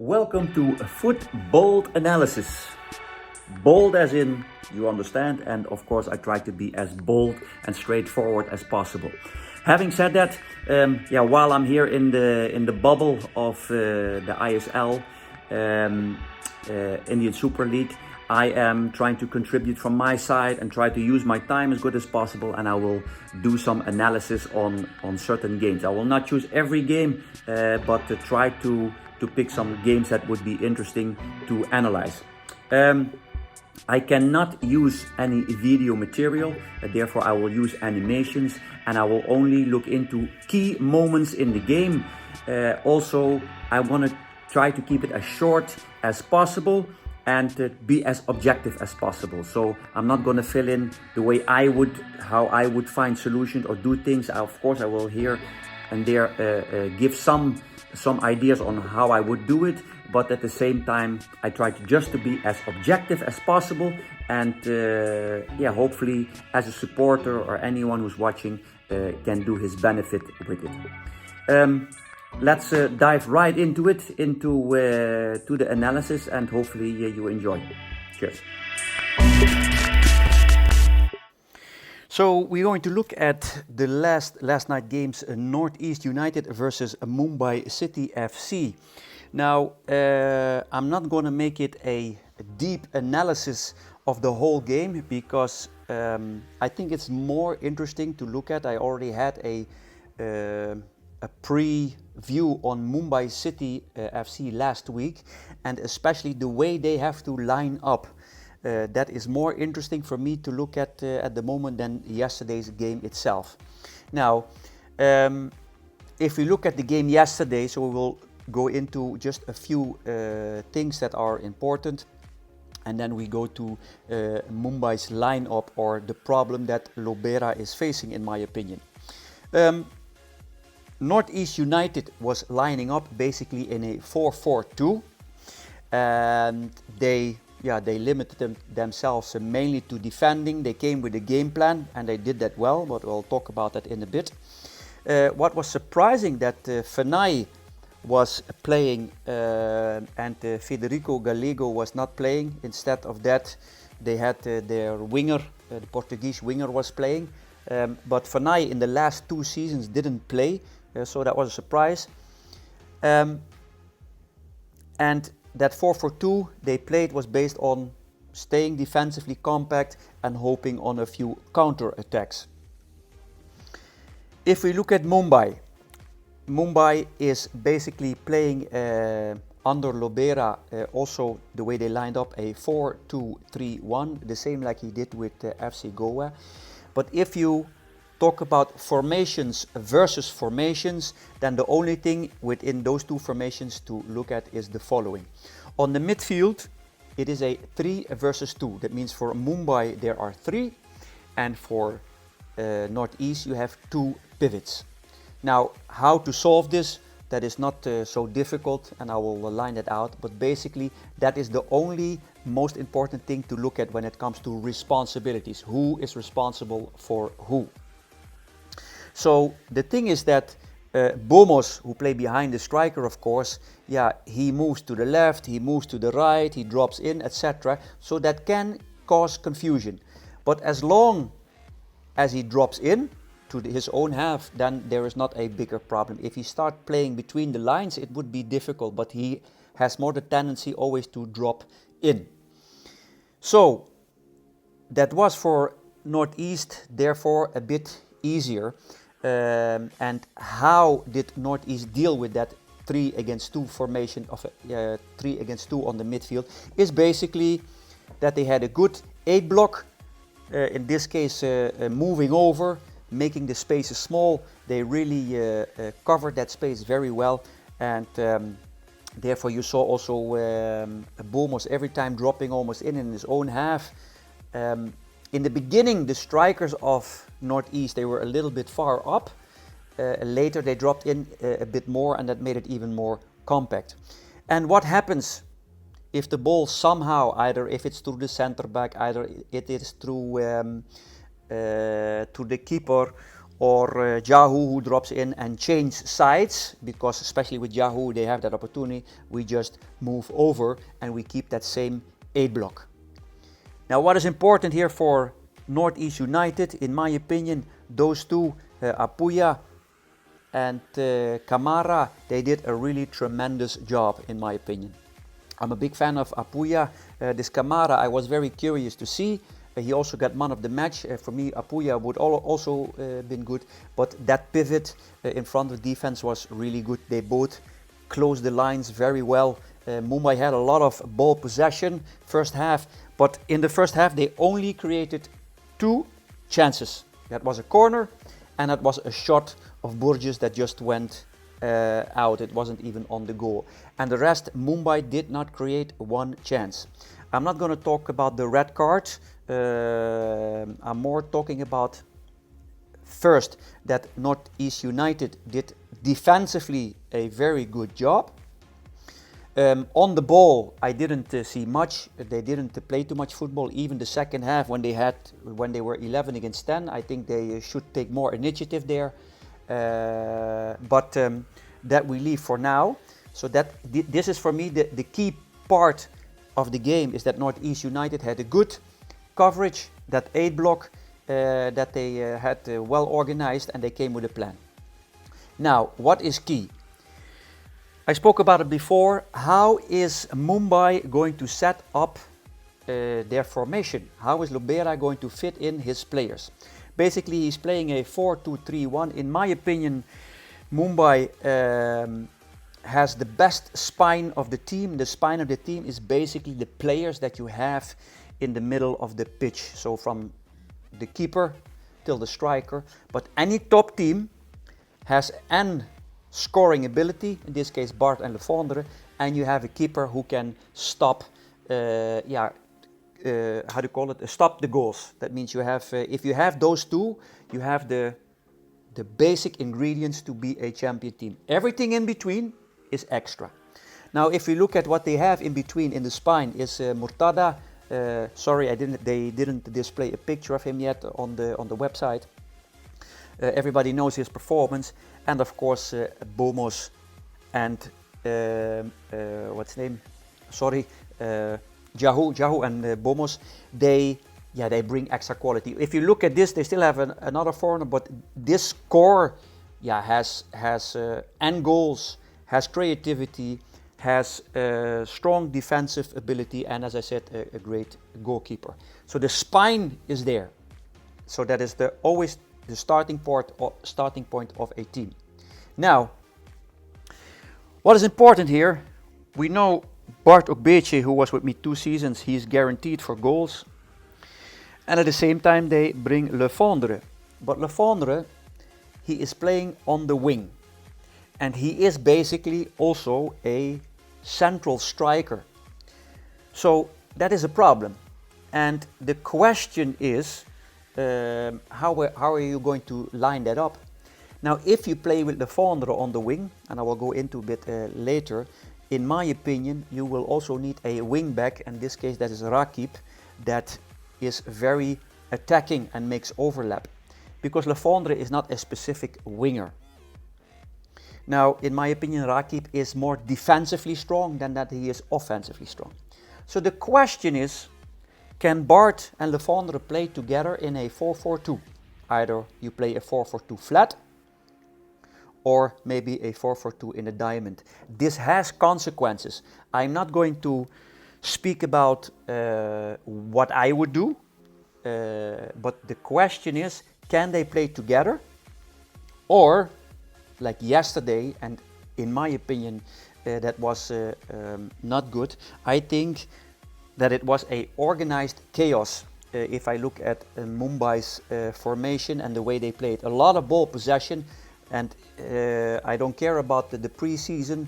Welcome to Foot Bold Analysis. Bold as in you understand, and of course I try to be as bold and straightforward as possible. Having said that, while I'm here in the bubble of the ISL, Indian Super League, I am trying to contribute from my side and try to use my time as good as possible, and I will do some analysis on certain games. I will not choose every game, but to try to pick some games that would be interesting to analyze. I cannot use any video material, therefore I will use animations, and I will only look into key moments in the game. Also, I want to try to keep it as short as possible and be as objective as possible. So I'm not going to fill in the way how I would find solutions or do things. Of course, I will here and there give some ideas on how I would do it, but at the same time I try to be as objective as possible, and hopefully as a supporter or anyone who's watching can do his benefit with it. Let's dive right into it, to the analysis, and hopefully you enjoy. Cheers. So we're going to look at the last night games, Northeast United versus Mumbai City FC. Now, I'm not going to make it a deep analysis of the whole game because I think it's more interesting to look at. I already had a preview on Mumbai City FC last week, and especially the way they have to line up. That is more interesting for me to look at the moment than yesterday's game itself. Now, if we look at the game yesterday, so we will go into just a few things that are important, and then we go to Mumbai's lineup, or the problem that Lobera is facing, in my opinion. Northeast United was lining up basically in a 4-4-2, and they limited themselves mainly to defending. They came with a game plan and they did that well, but we'll talk about that in a bit. What was surprising that Fenay was playing and Federico Gallego was not playing. Instead of that, they had their winger, the Portuguese winger was playing. But Fenay in the last 2 seasons didn't play, so that was a surprise. And that 4-4-2 they played was based on staying defensively compact and hoping on a few counter attacks. If we look at Mumbai is basically playing under Lobera, also the way they lined up, a 4-2-3-1, the same like he did with FC Goa. But if you talk about formations versus formations, then the only thing within those two formations to look at is the following. On the midfield, it is a 3 versus 2. That means for Mumbai there are 3, and for Northeast you have 2 pivots. Now, how to solve this? That is not so difficult, and I will line it out, but basically that is the only most important thing to look at when it comes to responsibilities. Who is responsible for who? So the thing is that Bomos, who play behind the striker, of course, he moves to the left, he moves to the right, he drops in, etc. So that can cause confusion. But as long as he drops in to his own half, then there is not a bigger problem. If he starts playing between the lines, it would be difficult, but he has more the tendency always to drop in. So that was for Northeast, therefore a bit easier. And how did Northeast deal with that 3 against 2 formation of 3 against 2 on the midfield? Is basically that they had a good 8 block, in this case moving over, making the spaces small. They really covered that space very well, and therefore you saw also Bomos every time dropping almost in his own half. In the beginning, the strikers of Northeast, they were a little bit far up. Later they dropped in a bit more, and that made it even more compact. And what happens if the ball somehow, either if it's through the center back, either it is through to the keeper, or Jahu who drops in and change sides, because especially with Jahu they have that opportunity. We just move over and we keep that same 8 block. Now what is important here for Northeast United, in my opinion, those two, Apuya and Kamara, they did a really tremendous job in my opinion. I'm a big fan of Apuya. This Kamara I was very curious to see. He also got man of the match. For me, Apuya would also been good, but that pivot in front of defense was really good. They both closed the lines very well. Mumbai had a lot of ball possession first half, but in the first half they only created 2 chances. That was a corner and that was a shot of Burgess that just went out. It wasn't even on the goal. And the rest, Mumbai did not create 1 chance. I'm not going to talk about the red card. I'm more talking about first that Northeast United did defensively a very good job. On the ball, I didn't see much. They didn't play too much football. Even the second half, when they were 11 against 10, I think they should take more initiative there. But that we leave for now. So that this is for me the key part of the game, is that Northeast United had a good coverage, that 8 block, that they had well organized, and they came with a plan. Now, what is key? I spoke about it before. How is Mumbai going to set up their formation? How is Lobera going to fit in his players? Basically, he's playing a 4-2-3-1. In my opinion, Mumbai has the best spine of the team. The spine of the team is basically the players that you have in the middle of the pitch. So from the keeper till the striker. But any top team has an scoring ability, in this case Bart and Lefondre, and you have a keeper who can stop, stop the goals. That means you have, if you have those two, you have the basic ingredients to be a champion team. Everything in between is extra. Now, if we look at what they have in between in the spine, is Murtada. Sorry, they didn't display a picture of him yet on the website. Everybody knows his performance, and of course Bomos and what's his name? Sorry, Jahu and Bomos. They bring extra quality. If you look at this, they still have another foreigner, but this core, has end goals, has creativity, has strong defensive ability, and as I said, a great goalkeeper. So the spine is there. So that is always the starting point of a team. Now, what is important here? We know Bart Ogbeche, who was with me 2 seasons, he's guaranteed for goals. And at the same time, they bring Lefondre. But Lefondre, he is playing on the wing. And he is basically also a central striker. So that is a problem. And the question is, how are you going to line that up? Now, if you play with Lefondre on the wing, and I will go into a bit later, in my opinion, you will also need a wing back. In this case, that is Rakip, that is very attacking and makes overlap. Because Lefondre is not a specific winger. Now, in my opinion, Rakip is more defensively strong than that he is offensively strong. So the question is, can Bart and Lefondre play together in a 4-4-2? Either you play a 4-4-2 flat, or maybe a 4-4-2 in a diamond. This has consequences. I'm not going to speak about what I would do, but the question is, can they play together? Or, like yesterday, and in my opinion, that was not good. I think that it was a organized chaos. If I look at Mumbai's formation and the way they played, a lot of ball possession, and I don't care about the pre-season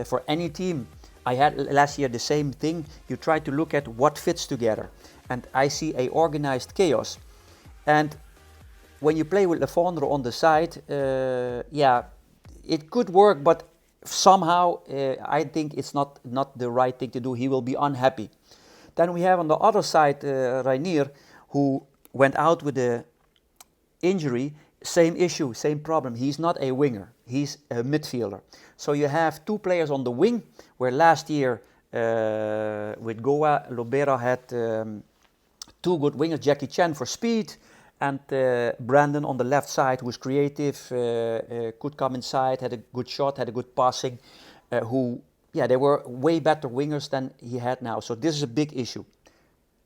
for any team. I had last year the same thing. You try to look at what fits together, and I see a organized chaos. And when you play with Lefondre on the side, it could work, but somehow I think it's not the right thing to do. He will be unhappy. Then we have on the other side Rainier, who went out with the injury. same issue, same problem. He's not a winger. He's a midfielder. So you have two players on the wing, where last year with Goa, Lobera had two good wingers, Jackie Chan for speed, and Brandon on the left side, who was creative, could come inside, had a good shot, had a good passing, they were way better wingers than he had now. So this is a big issue.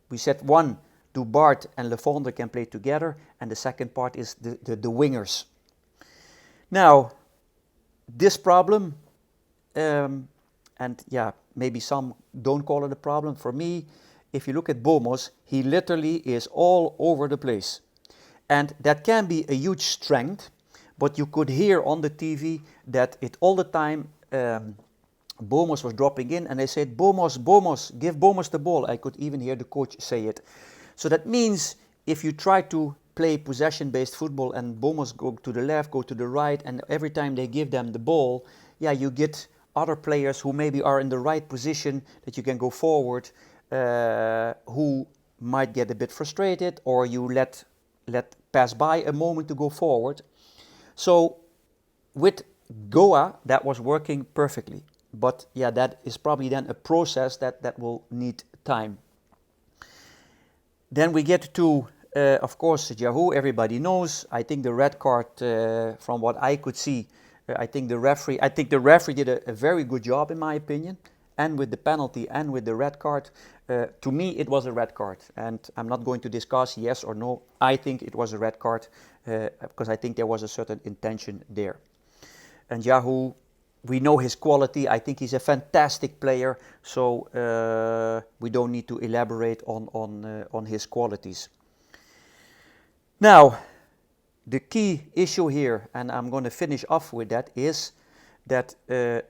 We said one, do Bart and Lefondre can play together, and the second part is the wingers. Now, this problem, maybe some don't call it a problem. For me, if you look at Bomos, he literally is all over the place. And that can be a huge strength, but you could hear on the TV that it all the time, Bomos was dropping in, and they said, Bomos, give Bomos the ball. I could even hear the coach say it. So that means if you try to play possession-based football and Bomos go to the left, go to the right, and every time they give them the ball, you get other players who maybe are in the right position that you can go forward, who might get a bit frustrated, or you let pass by a moment to go forward. So with Goa, that was working perfectly. But that is probably then a process that will need time. Then we get to, of course, Yahoo, everybody knows. I think the red card, from what I could see, I think the referee did a very good job, in my opinion, and with the penalty and with the red card. To me, it was a red card, and I'm not going to discuss yes or no. I think it was a red card, because I think there was a certain intention there. And Yahoo, we know his quality. I think he's a fantastic player, so we don't need to elaborate on his qualities. Now, the key issue here, and I'm going to finish off with that, is that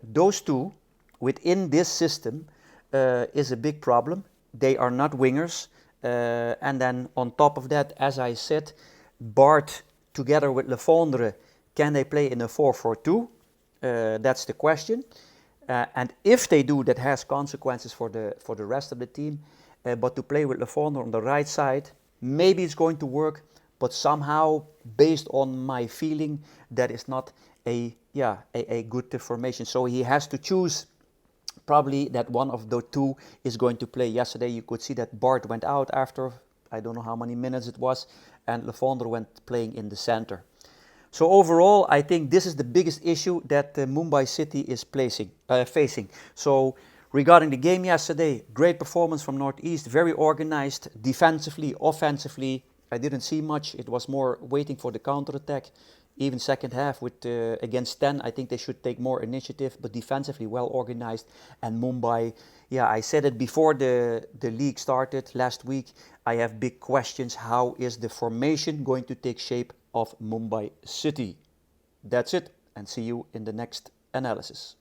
those two within this system is a big problem. They are not wingers, and then on top of that, as I said, Bart together with Lefondre, can they play in a 4-4-2? That's the question, and if they do, that has consequences for the rest of the team. But to play with Lefondre on the right side, maybe it's going to work, but somehow, based on my feeling, that is not a good formation. So he has to choose. Probably that one of the two is going to play. Yesterday you could see that Bart went out after, I don't know how many minutes it was, and Lefondre went playing in the center. So overall, I think this is the biggest issue that Mumbai City is facing. So regarding the game yesterday, great performance from Northeast, very organized, defensively, offensively. I didn't see much. It was more waiting for the counter-attack. Even second half with against 10, I think they should take more initiative, but defensively well organized. And Mumbai, I said it before the league started last week, I have big questions. How is the formation going to take shape of Mumbai City? That's it, and see you in the next analysis.